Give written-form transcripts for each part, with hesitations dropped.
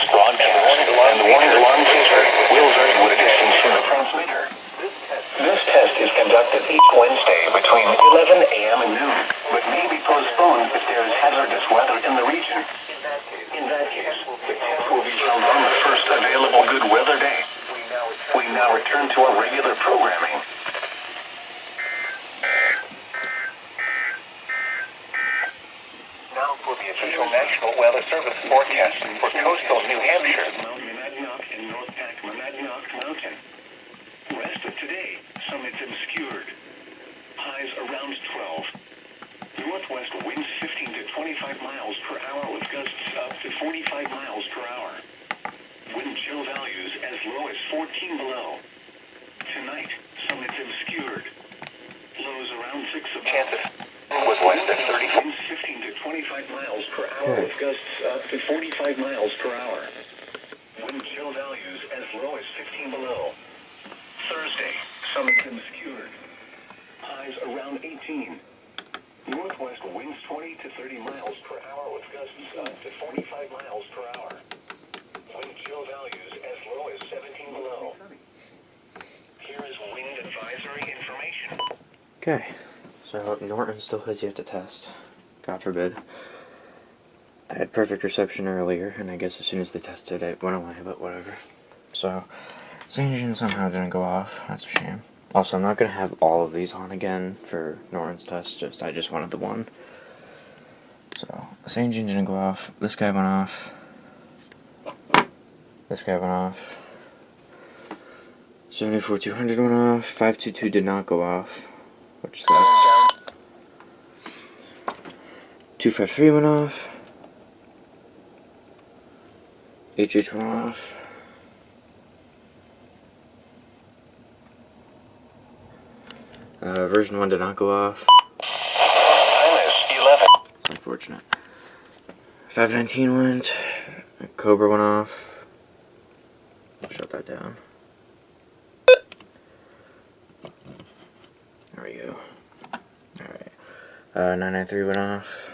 this broadcast, and the warning alarm feature will vary with distance from the transmitter. This test is conducted each Wednesday between 11 a.m. and noon, but may be postponed if there is hazardous weather in the region. In that case, the test will be held on the first available good weather day. We now return to our regular programming. Now for the official National Weather Service forecast for coastal New Hampshire. Mount Monadnock and North Pack Monadnock Mountain. Rest of today, summits obscured. Highs around 12. Northwest winds 15 to 25 miles per hour with gusts up to 45 miles per hour. Wind chill values as low as 14 below. Tonight, summits obscured. Lows around 6 above. Chances was less than 30. Winds 15 to 25 miles per hour with gusts up to 45 miles per hour. Wind chill values as low as 15 below. Thursday, summits obscured. Highs around 18. Northwest winds 20 to 30 miles per hour with gusts up to 45 miles per hour. Wind chill values as low as 17 below. Here is wind advisory information. Okay, so Norton still has yet to test. God forbid. I had perfect reception earlier, and I guess as soon as they tested it went away, but whatever. So, this engine somehow didn't go off. That's a shame. Also, I'm not going to have all of these on again for Norton's test, I just wanted the one. So, this engine didn't go off. This guy went off. This guy went off. 74-200 went off. 522 did not go off, which sucks. 253 went off. HH went off. Version 1 did not go off. It's unfortunate. 519 went. Cobra went off. I'll shut that down. There we go. Alright. 993 went off.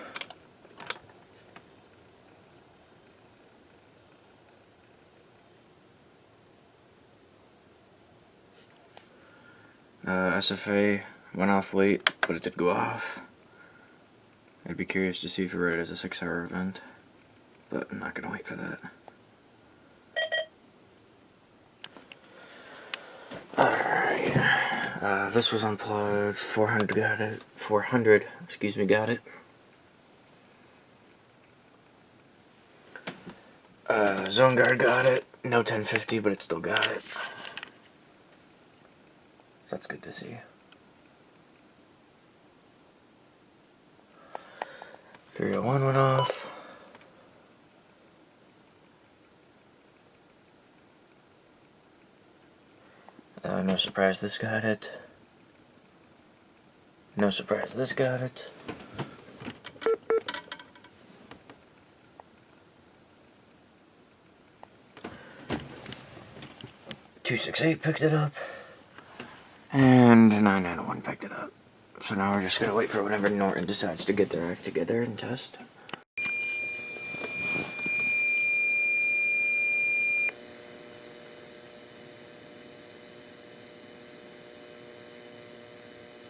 SFA went off late, but it did go off. I'd be curious to see if it rated as a 6-hour event, but I'm not going to wait for that. Alright, this was unplugged. 400 got it. 400, excuse me, got it. Zone Guard got it. No 1050, but it still got it. So that's good to see. 301 went off. No surprise this got it. No surprise this got it. .268 picked it up. And 991 picked it up. So now we're just gonna wait for whenever Norton decides to get their act together and test.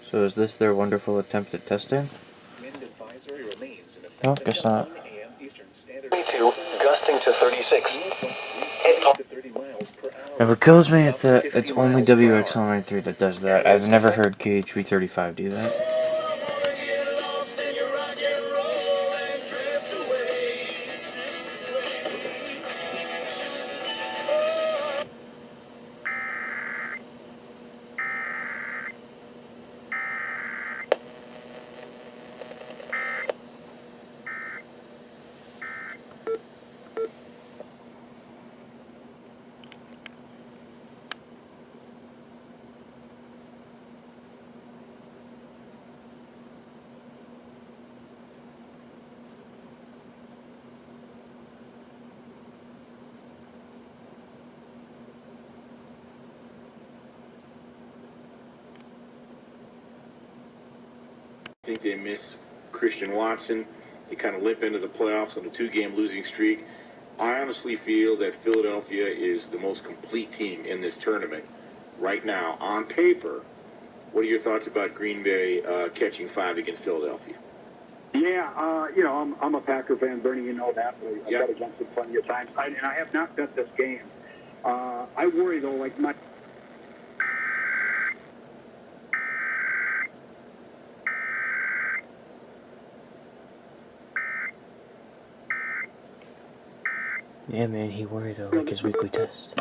So is this their wonderful attempt at testing? No, guess not. Gusting to 36. And what kills me is that it's only WXL93 that does that. I've never heard KHV35 do that. I think they miss Christian Watson. They kind of limp into the playoffs on a 2-game losing streak. I honestly feel that Philadelphia is the most complete team in this tournament right now. On paper, what are your thoughts about Green Bay catching 5 against Philadelphia? Yeah, you know, I'm a Packer fan, Bernie, you know that. I've bet against it plenty of times, and I have not bet this game. I worry, though, like my... Yeah, man, he worried though, like his weekly test.